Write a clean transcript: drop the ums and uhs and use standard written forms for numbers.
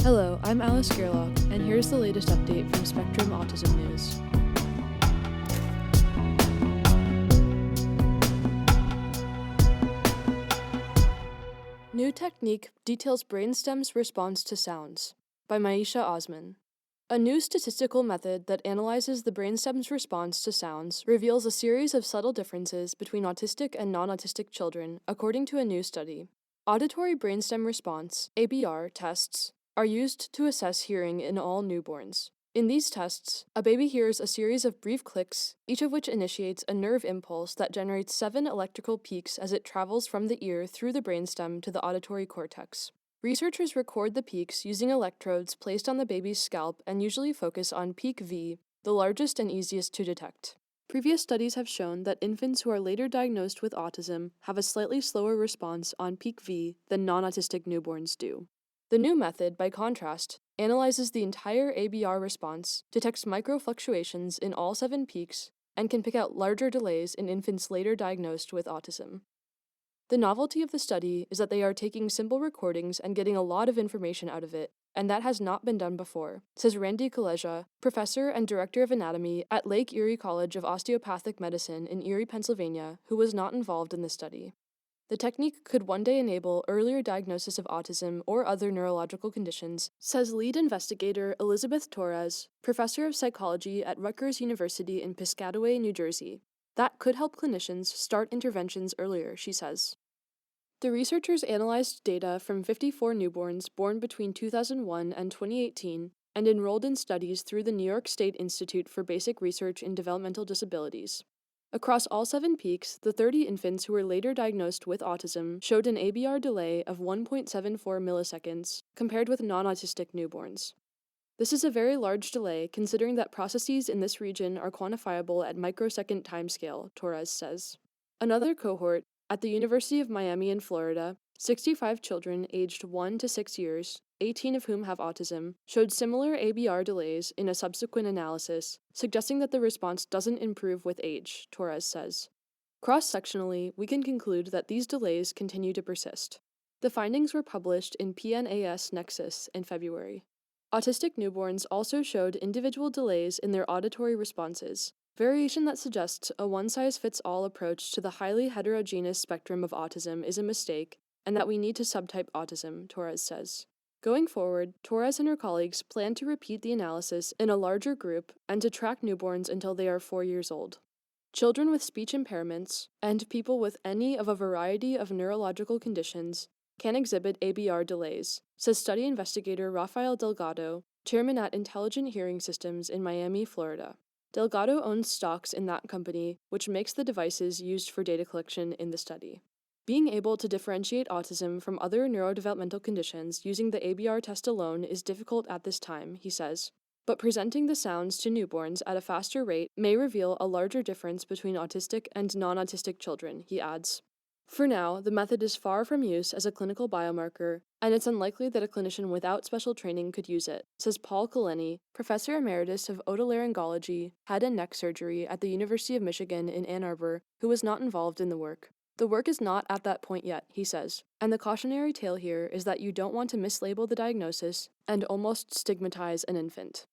Hello, I'm Alice Gerlach, and here's the latest update from Spectrum Autism News. New technique details brainstem's response to sounds, by Maisha Osman. A new statistical method that analyzes the brainstem's response to sounds reveals a series of subtle differences between autistic and non-autistic children, according to a new study. Auditory brainstem response, ABR, tests are used to assess hearing in all newborns. In these tests, a baby hears a series of brief clicks, each of which initiates a nerve impulse that generates 7 electrical peaks as it travels from the ear through the brainstem to the auditory cortex. Researchers record the peaks using electrodes placed on the baby's scalp and usually focus on peak V, the largest and easiest to detect. Previous studies have shown that infants who are later diagnosed with autism have a slightly slower response on peak V than non-autistic newborns do. The new method, by contrast, analyzes the entire ABR response, detects micro-fluctuations in all 7 peaks, and can pick out larger delays in infants later diagnosed with autism. The novelty of the study is that they are taking simple recordings and getting a lot of information out of it, and that has not been done before, says Randy Kaleja, professor and director of anatomy at Lake Erie College of Osteopathic Medicine in Erie, Pennsylvania, who was not involved in the study. The technique could one day enable earlier diagnosis of autism or other neurological conditions, says lead investigator Elizabeth Torres, professor of psychology at Rutgers University in Piscataway, New Jersey. That could help clinicians start interventions earlier, she says. The researchers analyzed data from 54 newborns born between 2001 and 2018 and enrolled in studies through the New York State Institute for Basic Research in Developmental Disabilities. Across all 7 peaks, the 30 infants who were later diagnosed with autism showed an ABR delay of 1.74 milliseconds, compared with non-autistic newborns. This is a very large delay, considering that processes in this region are quantifiable at microsecond timescale, Torres says. Another cohort, at the University of Miami in Florida, 65 children aged 1 to 6 years, 18 of whom have autism, showed similar ABR delays in a subsequent analysis, suggesting that the response doesn't improve with age, Torres says. Cross-sectionally, we can conclude that these delays continue to persist. The findings were published in PNAS Nexus in February. Autistic newborns also showed individual delays in their auditory responses, variation that suggests a one-size-fits-all approach to the highly heterogeneous spectrum of autism is a mistake, and that we need to subtype autism, Torres says. Going forward, Torres and her colleagues plan to repeat the analysis in a larger group and to track newborns until they are 4 years old. Children with speech impairments, and people with any of a variety of neurological conditions, can exhibit ABR delays, says study investigator Rafael Delgado, chairman at Intelligent Hearing Systems in Miami, Florida. Delgado owns stocks in that company, which makes the devices used for data collection in the study. Being able to differentiate autism from other neurodevelopmental conditions using the ABR test alone is difficult at this time, he says, but presenting the sounds to newborns at a faster rate may reveal a larger difference between autistic and non-autistic children, he adds. For now, the method is far from use as a clinical biomarker, and it's unlikely that a clinician without special training could use it, says Paul Kaleni, professor emeritus of otolaryngology, head and neck surgery at the University of Michigan in Ann Arbor, who was not involved in the work. The work is not at that point yet, he says, and the cautionary tale here is that you don't want to mislabel the diagnosis and almost stigmatize an infant.